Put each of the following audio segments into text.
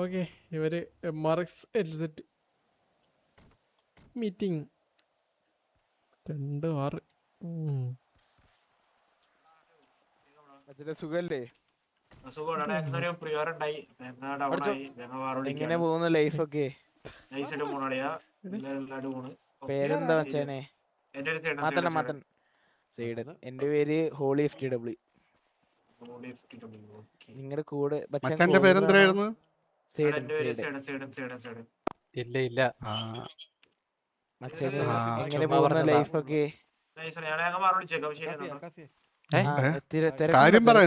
Okay ഇവര് MRX LZ meeting 2-6. സുഖല്ലേ? എങ്ങനെ പോകുന്നു ലൈഫൊക്കെ? പേരെന്താ മച്ചാനെ? മാത്തൻ. സൈഡൻ. എന്റെ പേര് ഹോളി FTW. നിങ്ങളുടെ കൂടെ മച്ചാന്റെ പേരെന്തായിരുന്നു? ഇല്ല മച്ചാനെ എങ്ങനെ പോകുന്നു ലൈഫൊക്കെ? കാര്യം പറ.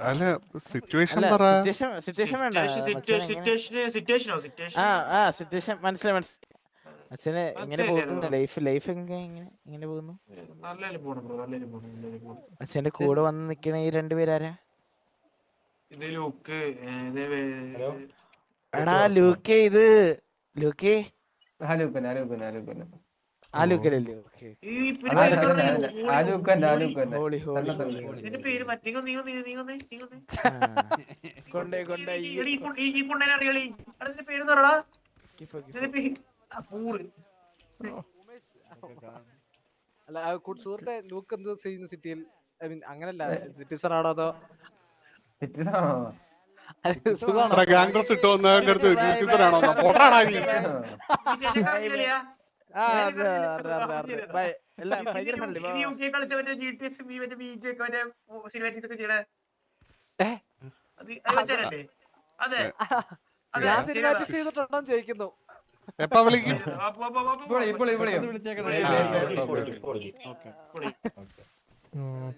അല്ല സിറ്റുവേഷൻ പറ. സിറ്റുവേഷൻ വേണ്ട. സിറ്റുവേഷൻ മനസ്സിലായി. അച്ഛനെ എങ്ങനെ പോകുന്നു ലൈഫ് എങ്ങനെ പോകുന്നു? അച്ഛന്റെ കൂടെ വന്ന് നിക്കണ ഈ രണ്ടുപേരാരാ? എടാ ലൂക്കേ, ഇത് ലൂക്കേ ആലൂക്കലല്ലേ? അല്ല സുഹൃത്തെ, ലൂക്ക് എന്ത് ചെയ്യുന്നു സിറ്റിയിൽ? ഐ മീൻ അങ്ങനല്ല, സിറ്റിസൺ ആണോ അതോ ഗാംഗ്ലസ് ഇട്ടോ അടുത്ത് സിറ്റിസനാണോ? ഞാൻ സിനിമാറ്റിക്സ് ചെയ്തിട്ടുണ്ടോ ചോദിക്കുന്നു. എപ്പ വിളിക്കും?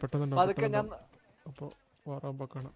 പെട്ടെന്നുണ്ടോ? അതൊക്കെ ഞാൻ അപ്പൊ കാണാം.